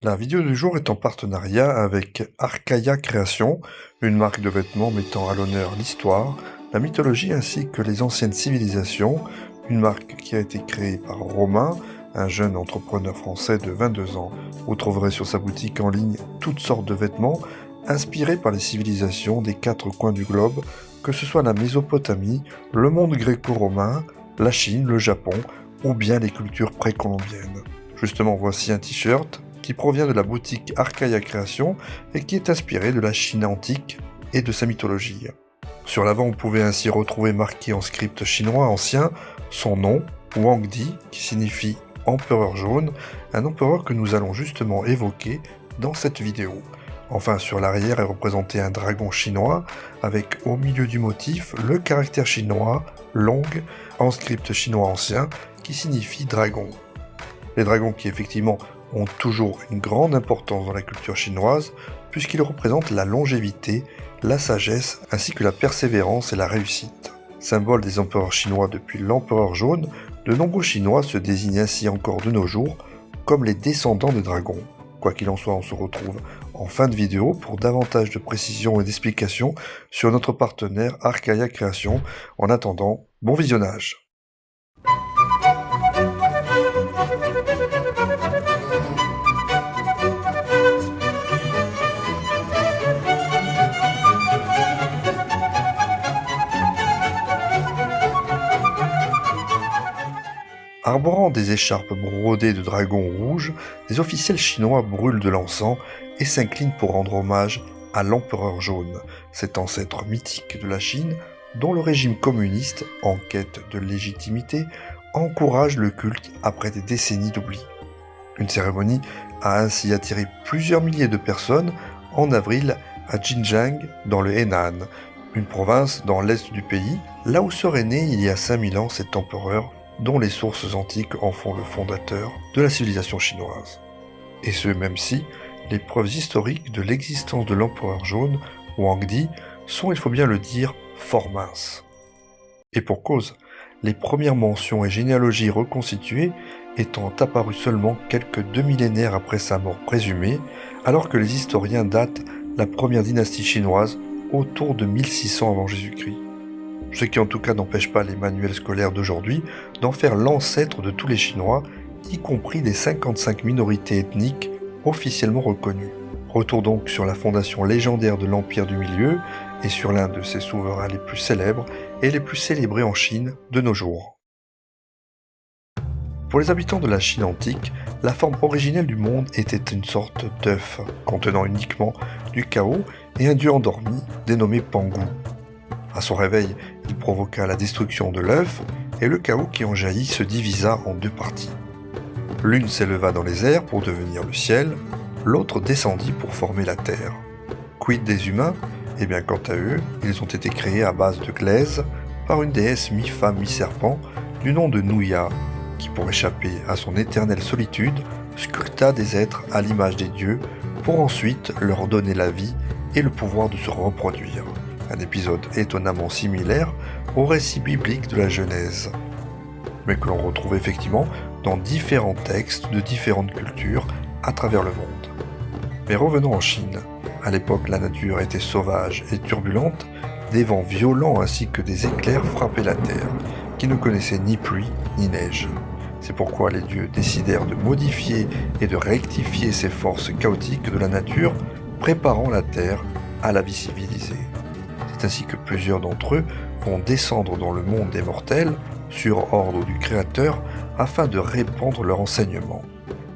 La vidéo du jour est en partenariat avec Arcaia Création, une marque de vêtements mettant à l'honneur l'histoire, la mythologie ainsi que les anciennes civilisations, une marque qui a été créée par Romain, un jeune entrepreneur français de 22 ans. Vous trouverez sur sa boutique en ligne toutes sortes de vêtements inspirés par les civilisations des 4 coins du globe, que ce soit la Mésopotamie, le monde gréco-romain, la Chine, le Japon ou bien les cultures précolombiennes. Justement, voici un t-shirt qui provient de la boutique Arcaia Création et qui est inspiré de la Chine antique et de sa mythologie. Sur l'avant, vous pouvez ainsi retrouver marqué en script chinois ancien son nom, Wang Di, qui signifie empereur jaune, un empereur que nous allons justement évoquer dans cette vidéo. Enfin, sur l'arrière est représenté un dragon chinois avec au milieu du motif le caractère chinois long en script chinois ancien qui signifie dragon. Les dragons qui effectivement ont toujours une grande importance dans la culture chinoise puisqu'ils représentent la longévité, la sagesse ainsi que la persévérance et la réussite. Symbole des empereurs chinois depuis l'empereur jaune, de nombreux Chinois se désignent ainsi encore de nos jours comme les descendants des dragons. Quoi qu'il en soit, on se retrouve en fin de vidéo pour davantage de précisions et d'explications sur notre partenaire Arcaia Création. En attendant, bon visionnage. Arborant des écharpes brodées de dragons rouges, les officiels chinois brûlent de l'encens et s'inclinent pour rendre hommage à l'empereur jaune, cet ancêtre mythique de la Chine dont le régime communiste, en quête de légitimité, encourage le culte après des décennies d'oubli. Une cérémonie a ainsi attiré plusieurs milliers de personnes en avril à Xinjiang, dans le Henan, une province dans l'est du pays, là où serait né il y a 5000 ans cet empereur dont les sources antiques en font le fondateur de la civilisation chinoise. Et ce même si les preuves historiques de l'existence de l'empereur jaune, Wang Di, sont, il faut bien le dire, fort minces. Et pour cause, les premières mentions et généalogies reconstituées étant apparues seulement quelques 2 millénaires après sa mort présumée, alors que les historiens datent la première dynastie chinoise autour de 1600 avant Jésus-Christ. Ce qui en tout cas n'empêche pas les manuels scolaires d'aujourd'hui d'en faire l'ancêtre de tous les Chinois, y compris des 55 minorités ethniques officiellement reconnues. Retour donc sur la fondation légendaire de l'Empire du Milieu et sur l'un de ses souverains les plus célèbres et les plus célébrés en Chine de nos jours. Pour les habitants de la Chine antique, la forme originelle du monde était une sorte d'œuf contenant uniquement du chaos et un dieu endormi dénommé Pangu. À son réveil, il provoqua la destruction de l'œuf et le chaos qui en jaillit se divisa en 2 parties. L'une s'éleva dans les airs pour devenir le ciel, l'autre descendit pour former la terre. Quid des humains ? Eh bien quant à eux, ils ont été créés à base de glaise par une déesse mi-femme mi-serpent du nom de Nuya, qui pour échapper à son éternelle solitude, sculpta des êtres à l'image des dieux pour ensuite leur donner la vie et le pouvoir de se reproduire. Un épisode étonnamment similaire au récit biblique de la Genèse, mais que l'on retrouve effectivement dans différents textes de différentes cultures à travers le monde. Mais revenons en Chine. À l'époque, la nature était sauvage et turbulente, des vents violents ainsi que des éclairs frappaient la terre, qui ne connaissait ni pluie ni neige. C'est pourquoi les dieux décidèrent de modifier et de rectifier ces forces chaotiques de la nature, préparant la terre à la vie civilisée. C'est ainsi que plusieurs d'entre eux vont descendre dans le monde des mortels, sur ordre du Créateur, afin de répandre leur enseignement.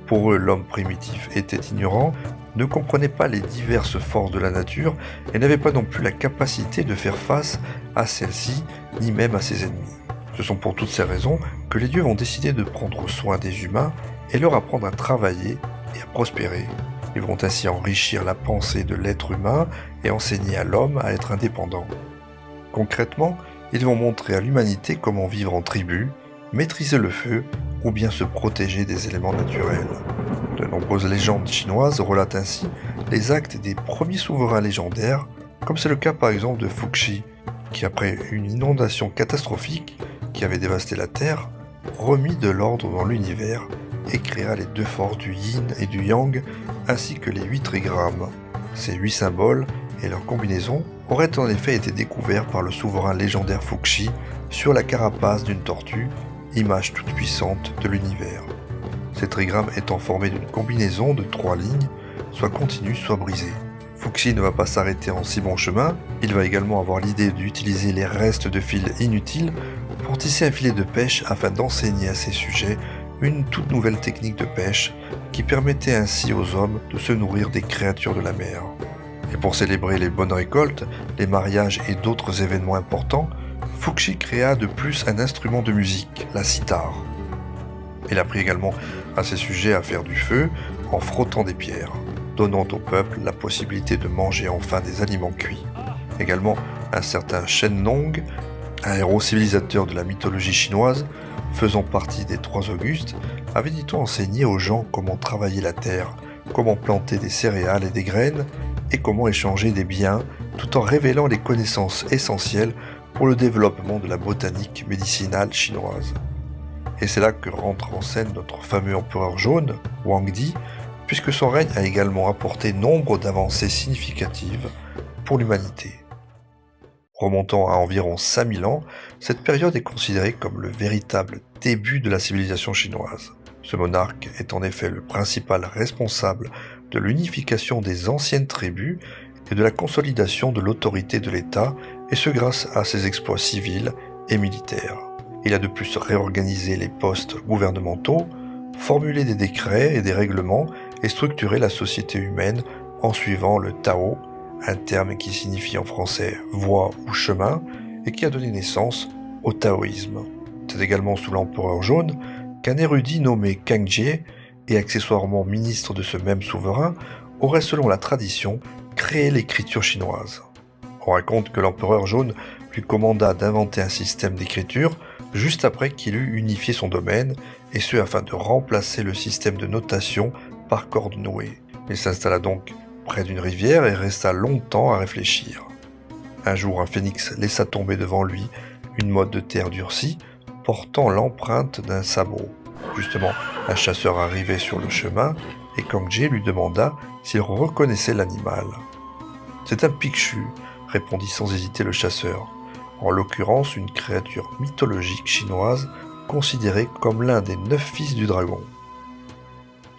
Pour eux, l'homme primitif était ignorant, ne comprenait pas les diverses forces de la nature et n'avait pas non plus la capacité de faire face à celles-ci, ni même à ses ennemis. Ce sont pour toutes ces raisons que les dieux vont décider de prendre soin des humains et leur apprendre à travailler et à prospérer. Ils vont ainsi enrichir la pensée de l'être humain et enseigner à l'homme à être indépendant. Concrètement, ils vont montrer à l'humanité comment vivre en tribu, maîtriser le feu ou bien se protéger des éléments naturels. De nombreuses légendes chinoises relatent ainsi les actes des premiers souverains légendaires, comme c'est le cas par exemple de Fuxi, qui après une inondation catastrophique qui avait dévasté la Terre, remit de l'ordre dans l'univers et créa les deux forces du yin et du yang, ainsi que les 8 trigrammes. Ces 8 symboles et leurs combinaisons auraient en effet été découverts par le souverain légendaire Fuxi sur la carapace d'une tortue, image toute puissante de l'univers. Ces trigrammes étant formés d'une combinaison de 3 lignes, soit continues, soit brisées. Fuxi ne va pas s'arrêter en si bon chemin, il va également avoir l'idée d'utiliser les restes de fils inutiles pour tisser un filet de pêche afin d'enseigner à ses sujets une toute nouvelle technique de pêche qui permettait ainsi aux hommes de se nourrir des créatures de la mer. Et pour célébrer les bonnes récoltes, les mariages et d'autres événements importants, Fuxi créa de plus un instrument de musique, la sitar. Il apprit également à ses sujets à faire du feu en frottant des pierres, donnant au peuple la possibilité de manger enfin des aliments cuits. Également, un certain Shenlong, un héros civilisateur de la mythologie chinoise, faisant partie des 3 Augustes, avait dit-on enseigné aux gens comment travailler la terre, comment planter des céréales et des graines, et comment échanger des biens, tout en révélant les connaissances essentielles pour le développement de la botanique médicinale chinoise. Et c'est là que rentre en scène notre fameux empereur jaune, Wang Di, puisque son règne a également apporté nombre d'avancées significatives pour l'humanité. Remontant à environ 5000 ans, cette période est considérée comme le véritable début de la civilisation chinoise. Ce monarque est en effet le principal responsable de l'unification des anciennes tribus et de la consolidation de l'autorité de l'État, et ce grâce à ses exploits civils et militaires. Il a de plus réorganisé les postes gouvernementaux, formulé des décrets et des règlements et structuré la société humaine en suivant le Tao, un terme qui signifie en français voie ou chemin et qui a donné naissance au taoïsme. C'est également sous l'empereur jaune qu'un érudit nommé Kang Jie, et accessoirement ministre de ce même souverain, aurait selon la tradition créé l'écriture chinoise. On raconte que l'empereur jaune lui commanda d'inventer un système d'écriture juste après qu'il eut unifié son domaine, et ce afin de remplacer le système de notation par corde nouée. Il s'installa donc près d'une rivière et resta longtemps à réfléchir. Un jour, un phénix laissa tomber devant lui une motte de terre durcie portant l'empreinte d'un sabot. Justement, un chasseur arrivait sur le chemin et Kang Jie lui demanda s'il reconnaissait l'animal. « C'est un pikshu », répondit sans hésiter le chasseur, en l'occurrence une créature mythologique chinoise considérée comme l'un des 9 fils du dragon.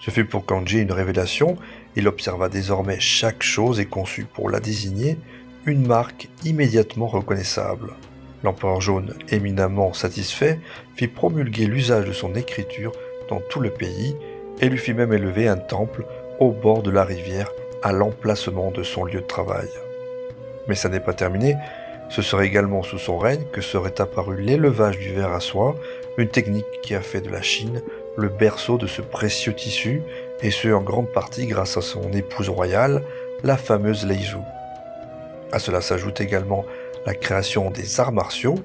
Ce fut pour Kang Jie une révélation, il observa désormais chaque chose et conçut pour la désigner une marque immédiatement reconnaissable. L'empereur jaune, éminemment satisfait, fit promulguer l'usage de son écriture dans tout le pays et lui fit même élever un temple au bord de la rivière à l'emplacement de son lieu de travail. Mais ça n'est pas terminé, ce serait également sous son règne que serait apparu l'élevage du ver à soie, une technique qui a fait de la Chine le berceau de ce précieux tissu, et ce en grande partie grâce à son épouse royale, la fameuse Lei Zhu. À cela s'ajoute également la création des arts martiaux,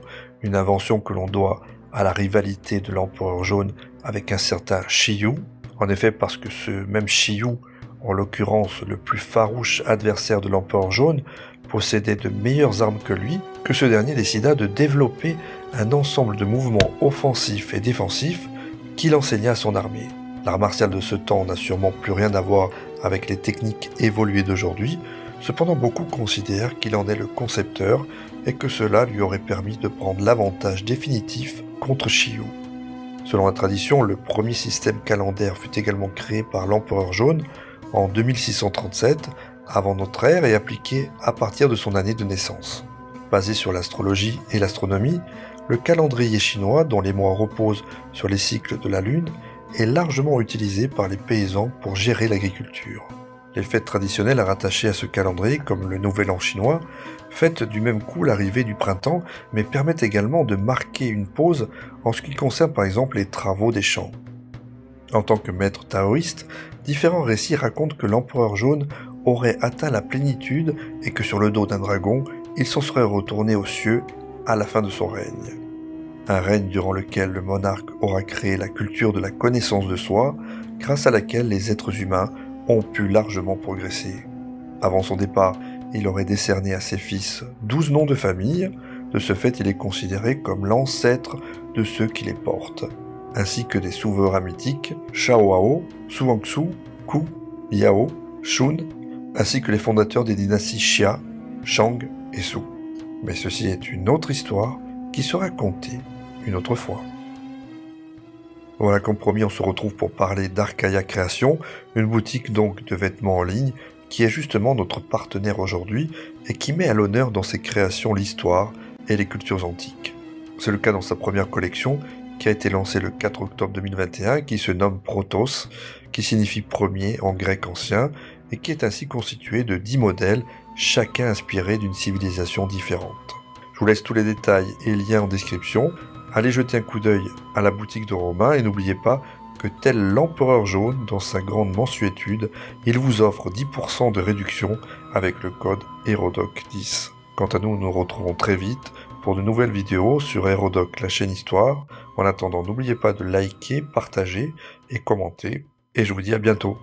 une invention que l'on doit à la rivalité de l'empereur jaune avec un certain Shiyu. En effet, parce que ce même Shiyu, en l'occurrence le plus farouche adversaire de l'empereur jaune, possédait de meilleures armes que lui, que ce dernier décida de développer un ensemble de mouvements offensifs et défensifs qu'il enseigna à son armée. L'art martial de ce temps n'a sûrement plus rien à voir avec les techniques évoluées d'aujourd'hui, cependant beaucoup considèrent qu'il en est le concepteur et que cela lui aurait permis de prendre l'avantage définitif contre Shiyu. Selon la tradition, le premier système calendaire fut également créé par l'empereur jaune en 2637 avant notre ère et appliqué à partir de son année de naissance. Basé sur l'astrologie et l'astronomie, le calendrier chinois, dont les mois reposent sur les cycles de la Lune, est largement utilisé par les paysans pour gérer l'agriculture. Les fêtes traditionnelles rattachées à ce calendrier, comme le Nouvel An chinois, fêtent du même coup l'arrivée du printemps, mais permettent également de marquer une pause en ce qui concerne par exemple les travaux des champs. En tant que maître taoïste, différents récits racontent que l'empereur jaune aurait atteint la plénitude et que sur le dos d'un dragon, il s'en serait retourné aux cieux à la fin de son règne. Un règne durant lequel le monarque aura créé la culture de la connaissance de soi, grâce à laquelle les êtres humains ont pu largement progresser. Avant son départ, il aurait décerné à ses fils 12 noms de famille, De ce fait, il est considéré comme l'ancêtre de ceux qui les portent, ainsi que des souverains mythiques Shaohao, Zhuangzi, Ku, Yao, Shun, ainsi que les fondateurs des dynasties Xia, Shang et Su. Mais ceci est une autre histoire qui sera contée une autre fois. Voilà, comme promis, on se retrouve pour parler d'Arcaia Création, une boutique donc de vêtements en ligne qui est justement notre partenaire aujourd'hui et qui met à l'honneur dans ses créations l'histoire et les cultures antiques. C'est le cas dans sa première collection qui a été lancée le 4 octobre 2021, qui se nomme Protos, qui signifie premier en grec ancien et qui est ainsi constitué de 10 modèles, chacun inspiré d'une civilisation différente. Je vous laisse tous les détails et liens en description. Allez jeter un coup d'œil à la boutique de Romain et n'oubliez pas que tel l'empereur jaune dans sa grande mansuétude, il vous offre 10% de réduction avec le code HERODOC10. Quant à nous, nous nous retrouvons très vite pour de nouvelles vidéos sur HERODOC, la chaîne Histoire. En attendant, n'oubliez pas de liker, partager et commenter. Et je vous dis à bientôt.